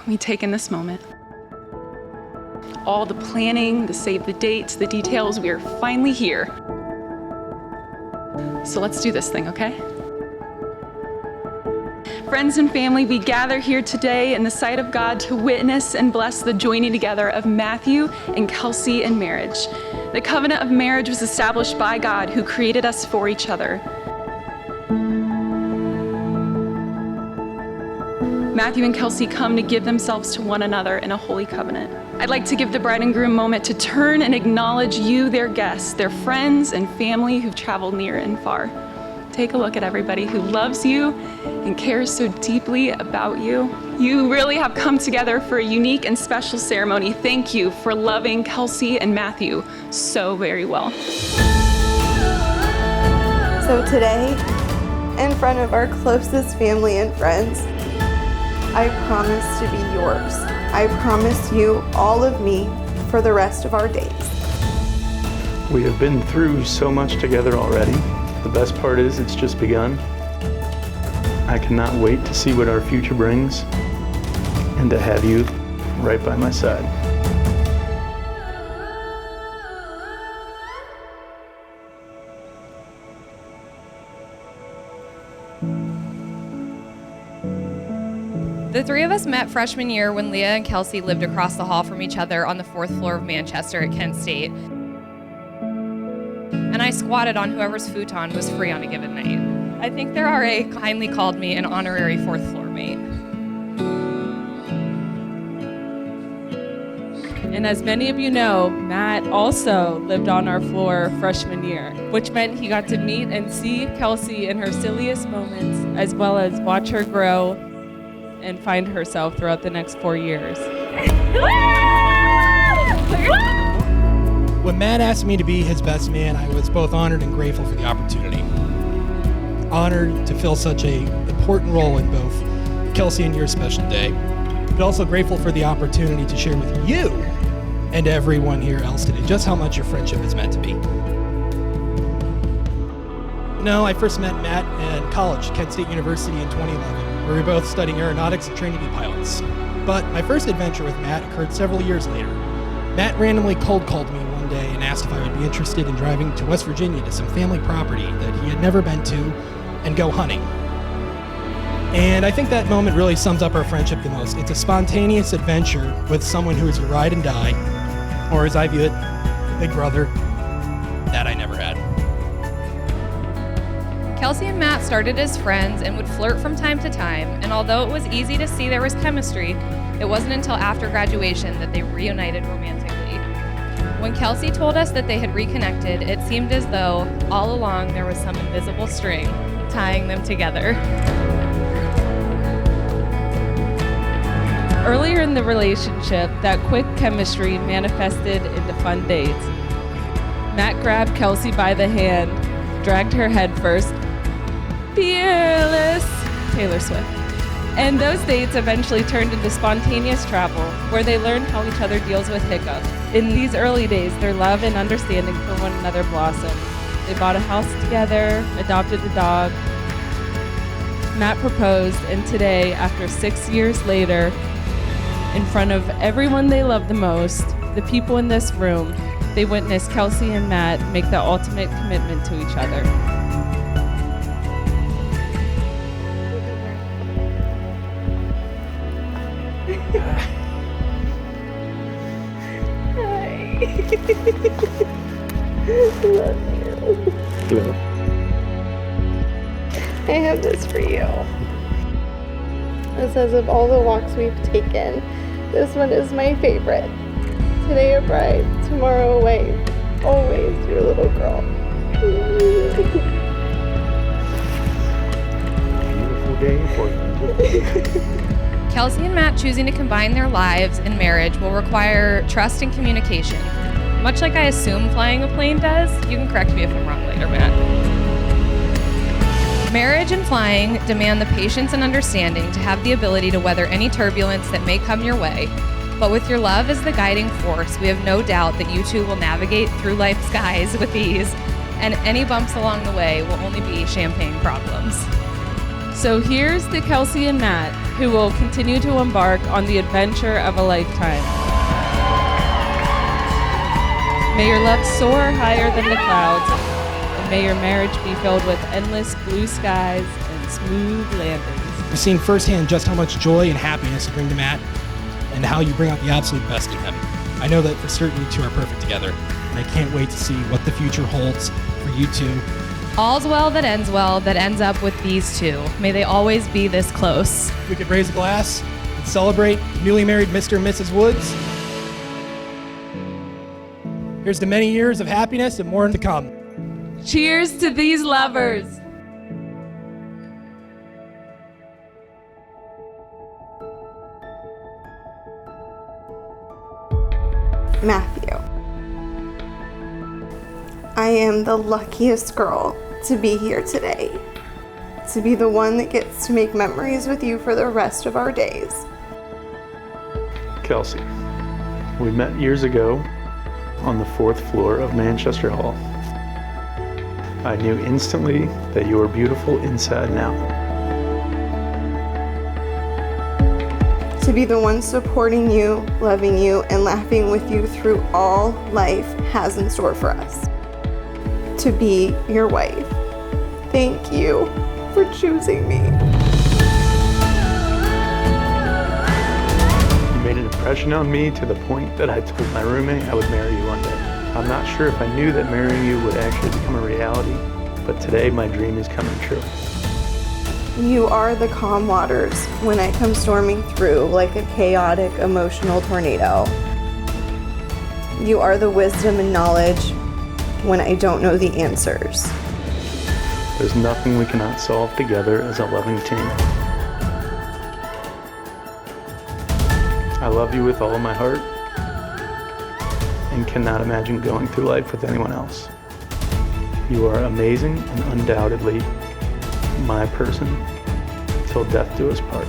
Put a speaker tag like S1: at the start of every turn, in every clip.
S1: We take in this moment. All the planning, the save the dates, the details, we are finally here. So let's do this thing, okay? Friends and family, we gather here today in the sight of God to witness and bless the joining together of Matthew and Kelsey in marriage. The covenant of marriage was established by God, who created us for each other. Matthew and Kelsey come to give themselves to one another in a holy covenant. I'd like to give the bride and groom moment to turn and acknowledge you, their guests, their friends and family who've traveled near and far. Take a look at everybody who loves you and cares so deeply about you. You really have come together for a unique and special ceremony. Thank you for loving Kelsey and Matthew so very well.
S2: So today, in front of our closest family and friends, I promise to be yours. I promise you all of me for the rest of our days.
S3: We have been through so much together already. The best part is it's just begun. I cannot wait to see what our future brings and to have you right by my side.
S4: The three of us met freshman year when Leah and Kelsey lived across the hall from each other on the 4th floor of Manchester at Kent State. And I squatted on whoever's futon was free on a given night. I think their RA kindly called me an honorary 4th floor mate.
S5: And as many of you know, Matt also lived on our floor freshman year, which meant he got to meet and see Kelsey in her silliest moments, as well as watch her grow and find herself throughout the next 4 years.
S6: When Matt asked me to be his best man, I was both honored and grateful for the opportunity. Honored to fill such an important role in both Kelsey and your special day, but also grateful for the opportunity to share with you and everyone here else today just how much your friendship is meant to be. No, I first met Matt at college, Kent State University in 2011, where we were both studying aeronautics and training to be pilots. But my first adventure with Matt occurred several years later. Matt randomly cold called me one day and asked if I would be interested in driving to West Virginia to some family property that he had never been to and go hunting. And I think that moment really sums up our friendship the most. It's a spontaneous adventure with someone who is your ride and die, or as I view it, big brother that I never had.
S4: Kelsey and Matt started as friends and would flirt from time to time, and although it was easy to see there was chemistry, it wasn't until after graduation that they reunited romantically. When Kelsey told us that they had reconnected, it seemed as though all along there was some invisible string tying them together.
S5: Earlier in the relationship, that quick chemistry manifested into fun dates. Matt grabbed Kelsey by the hand, dragged her head first, fearless, Taylor Swift. And those dates eventually turned into spontaneous travel, where they learned how each other deals with hiccups. In these early days, their love and understanding for one another blossomed. They bought a house together, adopted a dog. Matt proposed, and today, after 6 years later, in front of everyone they love the most, the people in this room, they witnessed Kelsey and Matt make the ultimate commitment to each other.
S2: Love you. I have this for you. It says, of all the walks we've taken, this one is my favorite. Today a bride, tomorrow a wife, always your little girl.
S3: Beautiful day for you.
S4: Kelsey and Matt choosing to combine their lives and marriage will require trust and communication. Much like I assume flying a plane does. You can correct me if I'm wrong later, Matt. Marriage and flying demand the patience and understanding to have the ability to weather any turbulence that may come your way. But with your love as the guiding force, we have no doubt that you two will navigate through life's skies with ease, and any bumps along the way will only be champagne problems.
S5: So here's to Kelsey and Matt, who will continue to embark on the adventure of a lifetime. May your love soar higher than the clouds, and may your marriage be filled with endless blue skies and smooth landings.
S6: I've seen firsthand just how much joy and happiness you bring to Matt and how you bring out the absolute best in him. I know that for certain you two are perfect together, and I can't wait to see what the future holds for you two.
S4: All's well that ends up with these two. May they always be this close.
S6: We could raise a glass and celebrate newly married Mr. and Mrs. Woods. Here's to many years of happiness and more to come.
S5: Cheers to these lovers.
S2: Matthew. I am the luckiest girl to be here today, to be the one that gets to make memories with you for the rest of our days.
S3: Kelsey, we met years ago on the 4th floor of Manchester Hall. I knew instantly that you were beautiful inside and out.
S2: To be the one supporting you, loving you, and laughing with you through all life has in store for us. To be your wife. Thank you for choosing me.
S3: You made an impression on me to the point that I told my roommate I would marry you one day. I'm not sure if I knew that marrying you would actually become a reality, but today my dream is coming true.
S2: You are the calm waters when I come storming through like a chaotic, emotional tornado. You are the wisdom and knowledge when I don't know the answers.
S3: There's nothing we cannot solve together as a loving team. I love you with all of my heart and cannot imagine going through life with anyone else. You are amazing and undoubtedly my person till death do us part.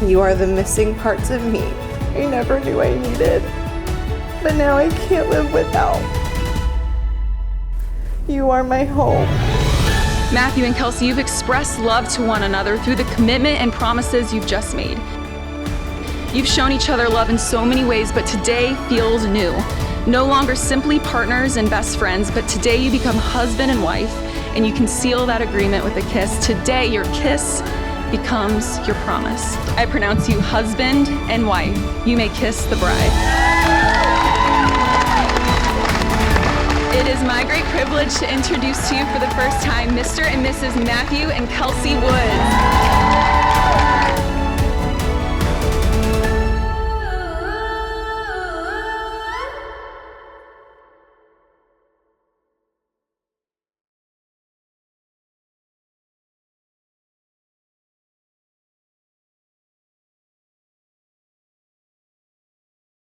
S2: You are the missing parts of me I never knew I needed, but now I can't live without. You are my home.
S1: Matthew and Kelsey, you've expressed love to one another through the commitment and promises you've just made. You've shown each other love in so many ways, but today feels new. No longer simply partners and best friends, but today you become husband and wife, and you can seal that agreement with a kiss. Today, your kiss becomes your promise. I pronounce you husband and wife. You may kiss the bride. It is my great privilege to introduce to you for the first time Mr. and Mrs. Matthew and Kelsey Woods.